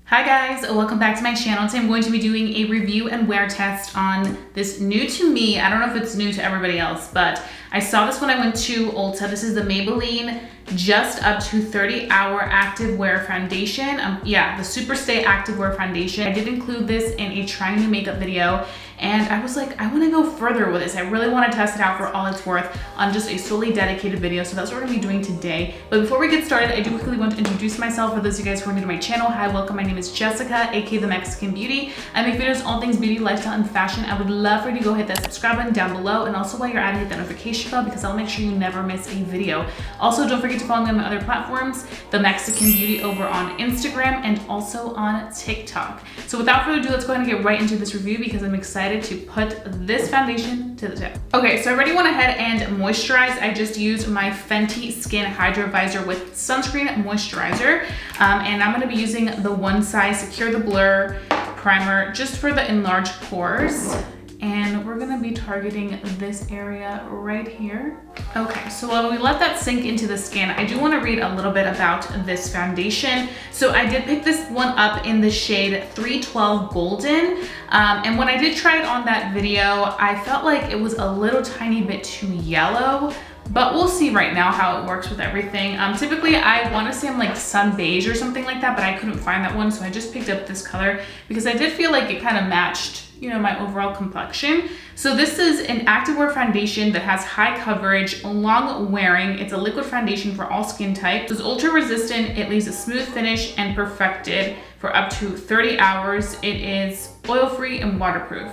Hi guys, welcome back to my channel. Today I'm going to be doing a review and wear test on this new to me. I don't know if it's new to everybody else, but I saw this when I went to Ulta. This is the Maybelline Just Up to 30 Hour Active Wear Foundation. Yeah, the Superstay Active Wear Foundation. I did include this in a trying new makeup video, and I was like, I want to go further with this. I really want to test it out for all it's worth on just a solely dedicated video. So that's what we're going to be doing today. But before we get started, I do quickly want to introduce myself for those of you guys who are new to my channel. Hi, welcome. My name is Jessica, aka the Mexican Beauty. I make videos on all things beauty, lifestyle, and fashion. I would love for you to go hit that subscribe button down below, and also while you're at it, hit that notification bell because I'll make sure you never miss a video. Also, don't forget to follow me on my other platforms, the Mexican Beauty over on Instagram and also on TikTok. So without further ado, let's go ahead and get right into this review because I'm excited to put this foundation to the test. Okay, so I already went ahead and moisturized. I just used my Fenty Skin Hydro Visor with sunscreen moisturizer, and I'm going to be using the One Size Secure the Blur primer just for the enlarged pores. And we're gonna be targeting this area right here. Okay, so while we let that sink into the skin, I do wanna read a little bit about this foundation. So I did pick this one up in the shade 312 Golden. And when I did try it on that video, I felt like it was a little tiny bit too yellow, but we'll see right now how it works with everything. Typically I wanna say I'm like sun beige or something like that, but I couldn't find that one. So I just picked up this color because I did feel like it kind of matched, you know, my overall complexion. So this is an activewear foundation that has high coverage, long wearing. It's a liquid foundation for all skin types. It's ultra resistant. It leaves a smooth finish and perfected for up to 30 hours. It is oil-free and waterproof.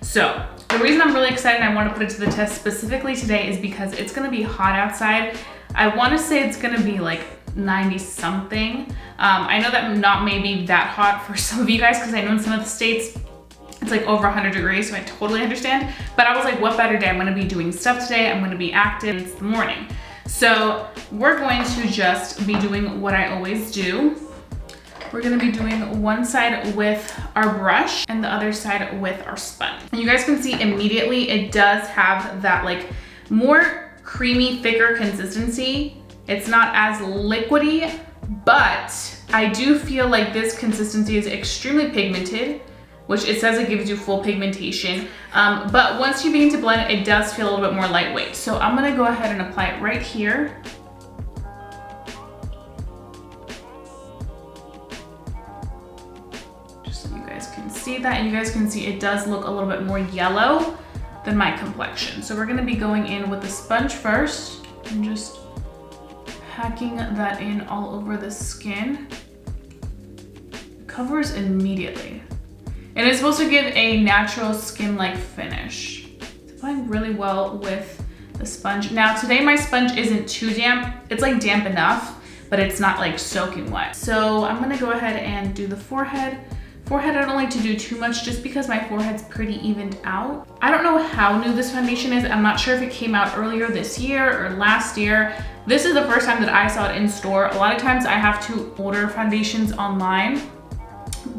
So the reason I'm really excited and I want to put it to the test specifically today is because it's going to be hot outside. I want to say it's going to be like 90 something. I know that not maybe that hot for some of you guys because I know in some of the states it's like over 100 degrees, so I totally understand. But I was like, what better day? I'm gonna be doing stuff today. I'm gonna be active. It's the morning. So we're going to just be doing what I always do. We're gonna be doing one side with our brush and the other side with our sponge. And you guys can see immediately it does have that like more creamy, thicker consistency. It's not as liquidy, but I do feel like this consistency is extremely pigmented, which it says it gives you full pigmentation. But once you begin to blend it, it does feel a little bit more lightweight. So I'm gonna go ahead and apply it right here. Just so you guys can see that. And you guys can see it does look a little bit more yellow than my complexion. So we're gonna be going in with the sponge first and just packing that in all over the skin. It covers immediately. And it's supposed to give a natural skin-like finish. It's applying really well with the sponge. Now today my sponge isn't too damp. It's like damp enough, but it's not like soaking wet. So I'm gonna go ahead and do the forehead. Forehead, I don't like to do too much just because my forehead's pretty evened out. I don't know how new this foundation is. I'm not sure if it came out earlier this year or last year. This is the first time that I saw it in store. A lot of times I have to order foundations online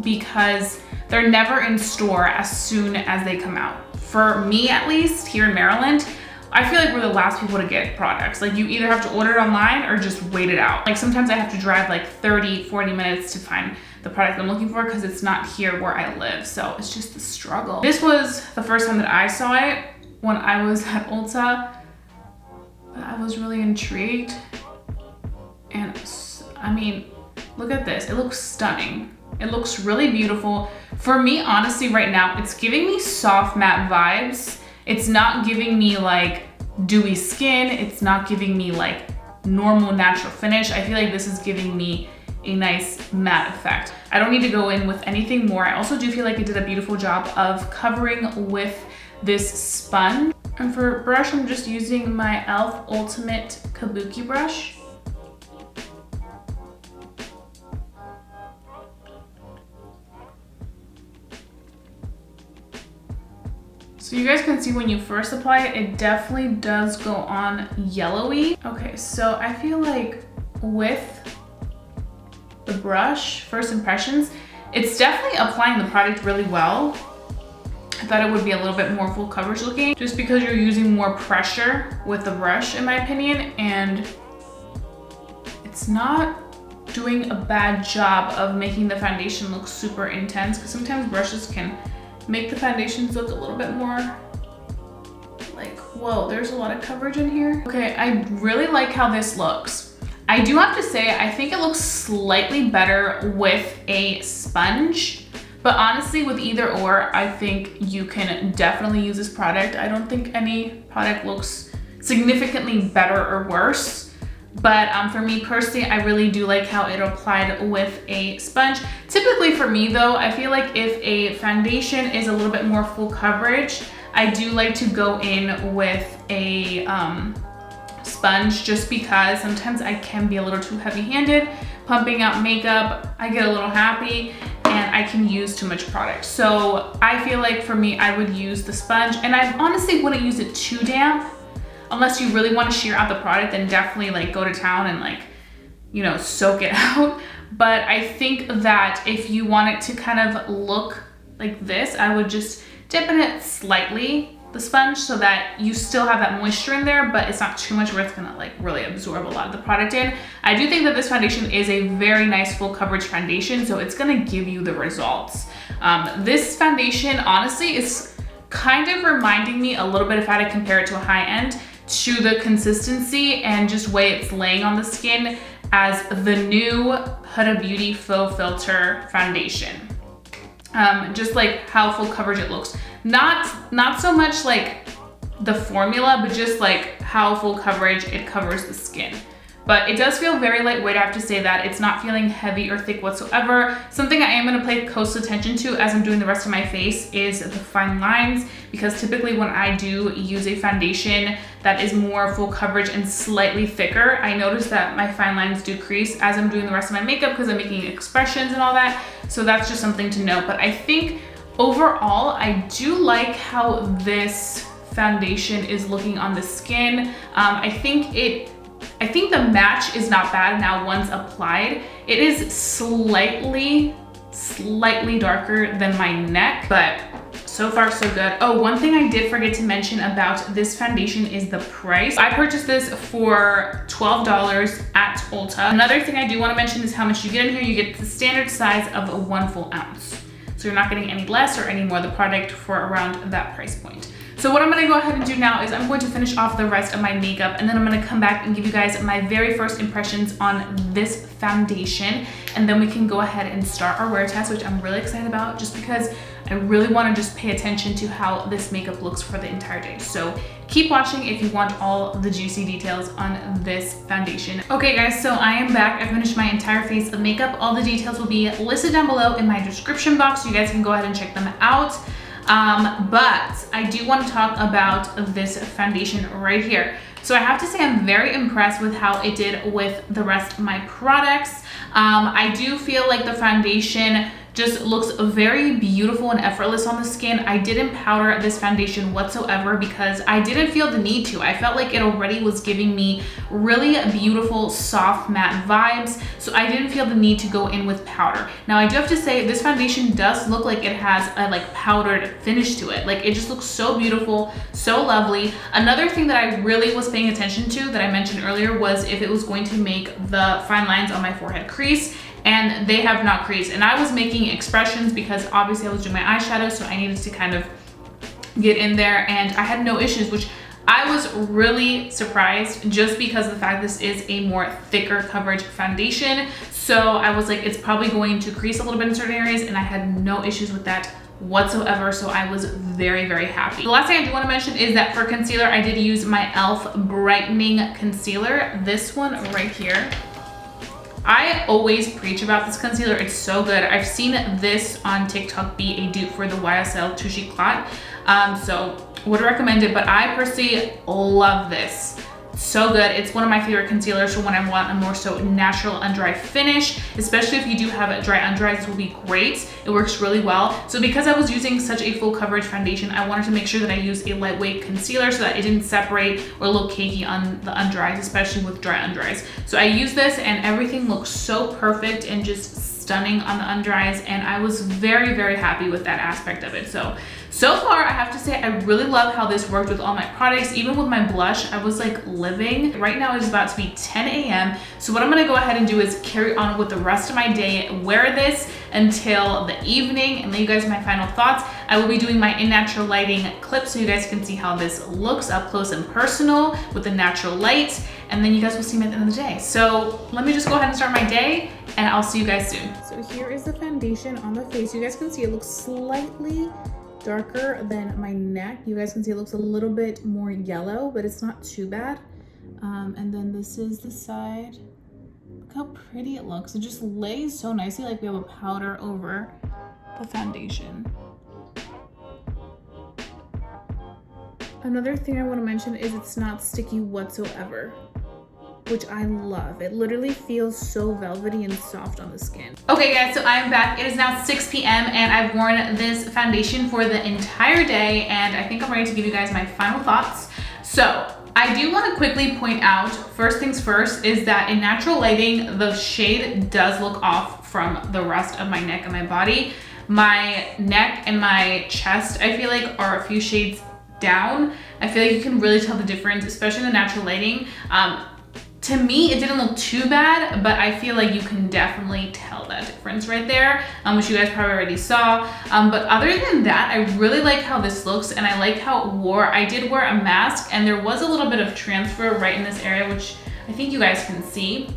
because they're never in store as soon as they come out. For me, at least, here in Maryland, I feel like we're the last people to get products. Like you either have to order it online or just wait it out. Like sometimes I have to drive like 30, 40 minutes to find the product I'm looking for because it's not here where I live. So it's just a struggle. This was the first time that I saw it when I was at Ulta. But I was really intrigued. And I mean, look at this, it looks stunning. It looks really beautiful. For me, honestly, right now, it's giving me soft matte vibes. It's not giving me like dewy skin. It's not giving me like normal natural finish. I feel like this is giving me a nice matte effect. I don't need to go in with anything more. I also do feel like it did a beautiful job of covering with this sponge. And for brush, I'm just using my e.l.f. Ultimate Kabuki brush. So you guys can see when you first apply it, it definitely does go on yellowy. Okay, so I feel like with the brush, first impressions, it's definitely applying the product really well. I thought it would be a little bit more full coverage looking just because you're using more pressure with the brush in my opinion, and it's not doing a bad job of making the foundation look super intense, because sometimes brushes can make the foundations look a little bit more like, whoa, there's a lot of coverage in here. Okay, I really like how this looks. I do have to say, I think it looks slightly better with a sponge, but honestly with either or, I think you can definitely use this product. I don't think any product looks significantly better or worse. But for me personally, I really do like how it applied with a sponge. Typically for me though, I feel like if a foundation is a little bit more full coverage, I do like to go in with a sponge, just because sometimes I can be a little too heavy-handed pumping out makeup. I get a little happy and I can use too much product. So I feel like for me, I would use the sponge, and I honestly wouldn't use it too damp. Unless you really want to sheer out the product, then definitely like go to town and like, you know, soak it out. But I think that if you want it to kind of look like this, I would just dip in it slightly, the sponge, so that you still have that moisture in there, but it's not too much where it's gonna like really absorb a lot of the product in. I do think that this foundation is a very nice full coverage foundation, so it's gonna give you the results. This foundation honestly is kind of reminding me a little bit, if I had to compare it to a high end, to the consistency and just way it's laying on the skin, as the new Huda Beauty Faux Filter foundation. Just like how full coverage it looks. Not so much like the formula, but just like how full coverage it covers the skin. But it does feel very lightweight, I have to say that. It's not feeling heavy or thick whatsoever. Something I am gonna pay close attention to as I'm doing the rest of my face is the fine lines, because typically when I do use a foundation that is more full coverage and slightly thicker, I notice that my fine lines do crease as I'm doing the rest of my makeup, because I'm making expressions and all that. So that's just something to note. But I think overall, I do like how this foundation is looking on the skin. I think the match is not bad now once applied. It is slightly darker than my neck, but so far so good. Oh, one thing I did forget to mention about this foundation is the price. I purchased this for $12 at Ulta. Another thing I do want to mention is how much you get in here. You get the standard size of 1 full ounce. So you're not getting any less or any more of the product for around that price point. So what I'm gonna go ahead and do now is I'm going to finish off the rest of my makeup, and then I'm gonna come back and give you guys my very first impressions on this foundation, and then we can go ahead and start our wear test, which I'm really excited about, just because I really wanna just pay attention to how this makeup looks for the entire day. So keep watching if you want all the juicy details on this foundation. Okay guys, so I am back. I finished my entire face of makeup. All the details will be listed down below in my description box, so you guys can go ahead and check them out. But I do want to talk about this foundation right here. So I have to say I'm very impressed with how it did with the rest of my products. I do feel like the foundation just looks very beautiful and effortless on the skin. I didn't powder this foundation whatsoever because I didn't feel the need to. I felt like it already was giving me really beautiful soft matte vibes, so I didn't feel the need to go in with powder. Now I do have to say this foundation does look like it has a like powdered finish to it. Like it just looks so beautiful, so lovely. Another thing that I really was paying attention to that I mentioned earlier was if it was going to make the fine lines on my forehead crease, and they have not creased. And I was making expressions because obviously I was doing my eyeshadow, so I needed to kind of get in there, and I had no issues, which I was really surprised just because of the fact this is a more thicker coverage foundation. So I was like, it's probably going to crease a little bit in certain areas, and I had no issues with that whatsoever, so I was very, very happy. The last thing I do want to mention is that for concealer, I did use my e.l.f. Brightening Concealer, this one right here. I always preach about this concealer. It's so good. I've seen this on TikTok be a dupe for the YSL Touche Clot. So would recommend it, but I personally love this. So good. It's one of my favorite concealers for when I want a more so natural under eye finish, especially if you do have a dry under eye. This will be great. It works really well. So because I was using such a full coverage foundation, I wanted to make sure that I used a lightweight concealer so that it didn't separate or look cakey on the under eyes, especially with dry under eyes. So I used this and everything looks so perfect and just stunning on the under eyes, and I was very, very happy with that aspect of it. So far, I have to say, I really love how this worked with all my products. Even with my blush, I was like living. Right now, it's about to be 10 a.m. So what I'm gonna go ahead and do is carry on with the rest of my day, wear this until the evening, and let you guys my final thoughts. I will be doing my in natural lighting clip so you guys can see how this looks up close and personal with the natural light, and then you guys will see me at the end of the day. So let me just go ahead and start my day, and I'll see you guys soon. So here is the foundation on the face. You guys can see it looks slightly darker than my neck. You guys can see it looks a little bit more yellow, but it's not too bad. And then this is the side. Look how pretty it looks. It just lays so nicely, like we have a powder over the foundation. Another thing I want to mention is it's not sticky whatsoever, which I love. It literally feels so velvety and soft on the skin. Okay guys, so I'm back. It is now 6 p.m. and I've worn this foundation for the entire day, and I think I'm ready to give you guys my final thoughts. So I do want to quickly point out, first things first, is that in natural lighting, the shade does look off from the rest of my neck and my body. My neck and my chest, I feel like, are a few shades down. I feel like you can really tell the difference, especially in the natural lighting. To me, it didn't look too bad, but I feel like you can definitely tell that difference right there, which you guys probably already saw. But other than that, I really like how this looks, and I like how it wore. I did wear a mask, and there was a little bit of transfer right in this area, which I think you guys can see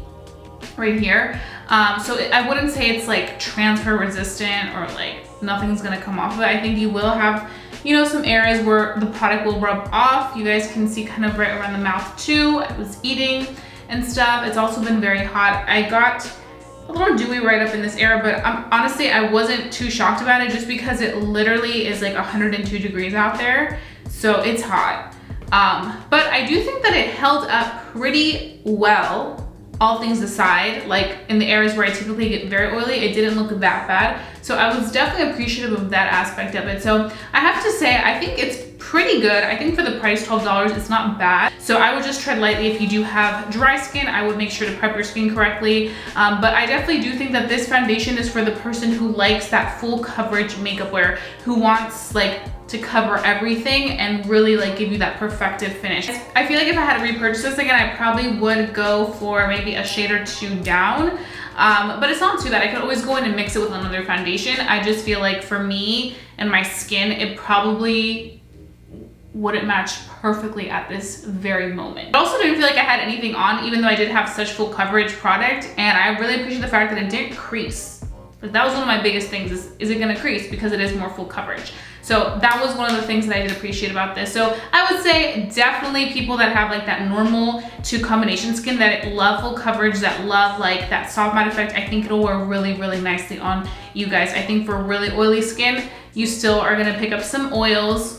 right here. I wouldn't say it's like transfer resistant or like nothing's gonna come off of it. I think you will have, you know, some areas where the product will rub off. You guys can see kind of right around the mouth too. I was eating and stuff. It's also been very hot. I got a little dewy right up in this area, but honestly, I wasn't too shocked about it just because it literally is like 102 degrees out there. So it's hot. But I do think that it held up pretty well, all things aside. Like in the areas where I typically get very oily, it didn't look that bad. So I was definitely appreciative of that aspect of it. So I have to say, I think it's pretty good. I think for the price, $12, it's not bad. So I would just tread lightly. If you do have dry skin, I would make sure to prep your skin correctly. But I definitely do think that this foundation is for the person who likes that full coverage makeup wear, who wants like to cover everything and really like give you that perfected finish. I feel like if I had to repurchase this again, I probably would go for maybe a shade or two down. But it's not too bad. I could always go in and mix it with another foundation. I just feel like for me and my skin, it probably wouldn't match perfectly at this very moment. I also didn't feel like I had anything on, even though I did have such full coverage product, and I really appreciate the fact that it didn't crease. But that was one of my biggest things, is it gonna crease because it is more full coverage. So that was one of the things that I did appreciate about this. So I would say definitely people that have like that normal to combination skin, that love full coverage, that love like that soft matte effect, I think it'll wear really, really nicely on you guys. I think for really oily skin, you still are gonna pick up some oils.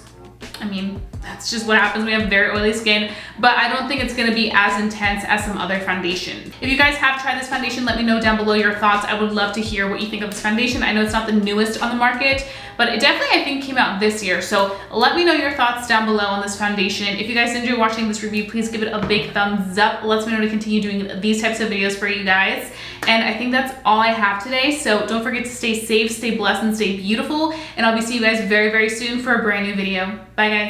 I mean, that's just what happens. We have very oily skin, but I don't think it's gonna be as intense as some other foundation. If you guys have tried this foundation, let me know down below your thoughts. I would love to hear what you think of this foundation. I know it's not the newest on the market, but it definitely, I think, came out this year. So let me know your thoughts down below on this foundation. If you guys enjoyed watching this review, please give it a big thumbs up. Lets me know to continue doing these types of videos for you guys. And I think that's all I have today. So don't forget to stay safe, stay blessed, and stay beautiful. And I'll be seeing you guys very, very soon for a brand new video. Bye, guys.